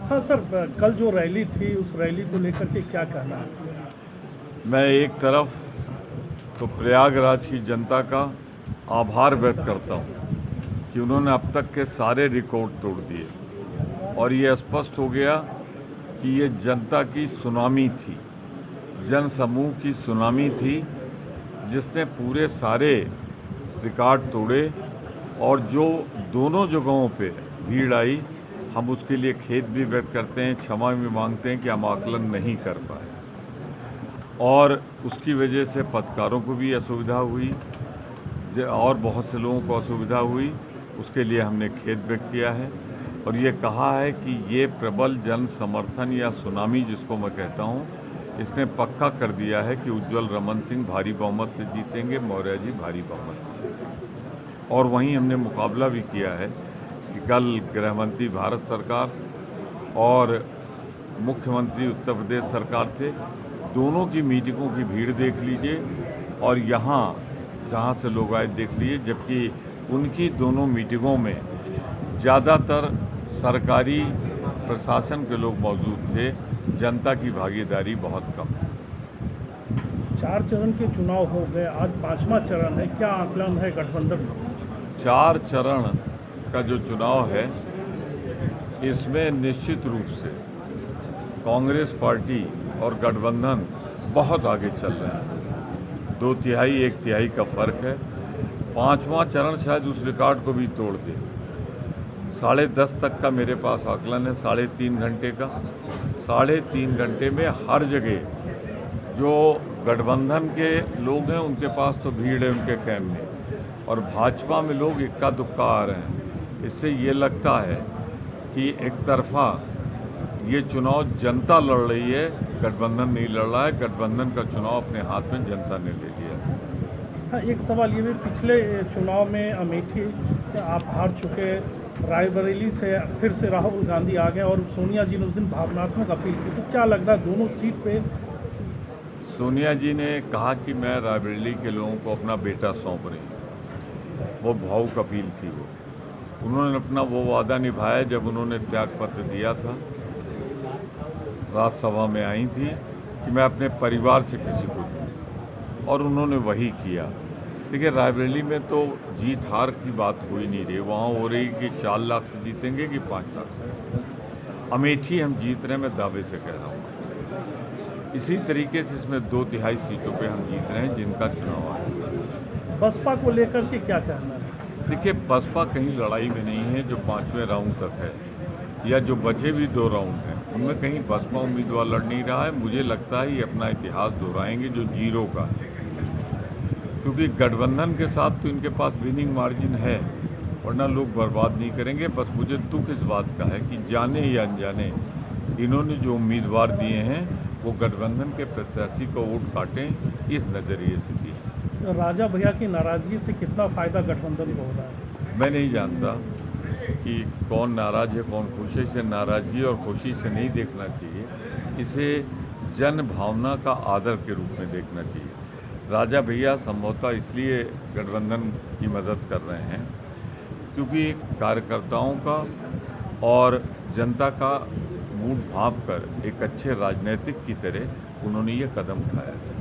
हाँ सर, कल जो रैली थी उस रैली को लेकर के क्या कहना है? मैं एक तरफ तो प्रयागराज की जनता का आभार व्यक्त करता हूँ कि उन्होंने अब तक के सारे रिकॉर्ड तोड़ दिए और ये स्पष्ट हो गया कि ये जनता की सुनामी थी, जन समूह की सुनामी थी, जिसने पूरे सारे रिकॉर्ड तोड़े। और जो दोनों जगहों पे भीड़ आई, हम उसके लिए खेद भी व्यक्त करते हैं, क्षमा भी मांगते हैं कि हम आकलन नहीं कर पाए और उसकी वजह से पत्रकारों को भी असुविधा हुई और बहुत से लोगों को असुविधा हुई। उसके लिए हमने खेद व्यक्त किया है और ये कहा है कि ये प्रबल जन समर्थन या सुनामी जिसको मैं कहता हूँ, इसने पक्का कर दिया है कि उज्ज्वल रमन सिंह भारी बहुमत से जीतेंगे, मौर्य जी भारी बहुमत से जीतेंगे। और वहीं हमने मुकाबला भी किया है कि कल गृहमंत्री भारत सरकार और मुख्यमंत्री उत्तर प्रदेश सरकार थे, दोनों की मीटिंगों की भीड़ देख लीजिए और यहाँ जहाँ से लोग आए देख लीजिए, जबकि उनकी दोनों मीटिंगों में ज़्यादातर सरकारी प्रशासन के लोग मौजूद थे, जनता की भागीदारी बहुत कम थी। 4 चरण के चुनाव हो गए, आज 5वां चरण है, क्या आकलन है गठबंधन? 4 चरण का जो चुनाव है, इसमें निश्चित रूप से कांग्रेस पार्टी और गठबंधन बहुत आगे चल रहे हैं। 2 तिहाई 1 तिहाई का फर्क है। 5वां चरण शायद उस रिकॉर्ड को भी तोड़ दे। 10:30 तक का मेरे पास आकलन है, 3.5 घंटे का। 3.5 घंटे में हर जगह जो गठबंधन के लोग हैं उनके पास तो भीड़ है उनके कैंप में, और भाजपा में लोग इक्का दुक्का आ रहे हैं। इससे ये लगता है कि एक तरफा ये चुनाव जनता लड़ रही है, गठबंधन नहीं लड़ रहा है। गठबंधन का चुनाव अपने हाथ में जनता ने ले लिया है। हाँ, एक सवाल ये भी, पिछले चुनाव में अमेठी आप हार चुके, रायबरेली से फिर से राहुल गांधी आ गए और सोनिया जी ने उस दिन भावनात्मक अपील की, तो क्या लग रहा है दोनों सीट पे? सोनिया जी ने कहा कि मैं रायबरेली के लोगों को अपना बेटा सौंप रही हूँ। वो भावुक अपील थी। उन्होंने अपना वो वादा निभाया जब उन्होंने त्यागपत्र दिया था, राज्यसभा में आई थी कि मैं अपने परिवार से किसी को दूँ, और उन्होंने वही किया। देखिए, रायबरेली में तो जीत हार की बात हो ही नहीं रही, वहाँ हो रही कि 4 लाख से जीतेंगे कि 5 लाख से। अमेठी हम जीत रहे हैं, मैं दावे से कह रहा हूँ। इसी तरीके से इसमें 2 तिहाई सीटों पे हम जीत रहे हैं जिनका चुनाव आएगा। बसपा को लेकर के क्या कहना है? देखिए, बसपा कहीं लड़ाई में नहीं है। जो 5वें राउंड तक है या जो बचे भी 2 राउंड हैं, उनमें कहीं बसपा उम्मीदवार लड़ नहीं रहा है। मुझे लगता है ये अपना इतिहास दोहराएंगे जो 0 का है, क्योंकि गठबंधन के साथ तो इनके पास विनिंग मार्जिन है, वरना लोग बर्बाद नहीं करेंगे। बस मुझे दुख इस बात का है कि जाने या अनजाने इन्होंने जो उम्मीदवार दिए हैं वो गठबंधन के प्रत्याशी को वोट काटें, इस नज़रिए से दिए। राजा भैया की नाराज़गी से कितना फ़ायदा गठबंधन को हो रहा है? मैं नहीं जानता कि कौन नाराज़ है कौन खुश है। इसे नाराज़गी और खुशी से नहीं देखना चाहिए, इसे जन भावना का आदर के रूप में देखना चाहिए। राजा भैया संभवतः इसलिए गठबंधन की मदद कर रहे हैं क्योंकि कार्यकर्ताओं का और जनता का मूड भांप कर एक अच्छे राजनीतिक की तरह उन्होंने ये कदम उठाया है।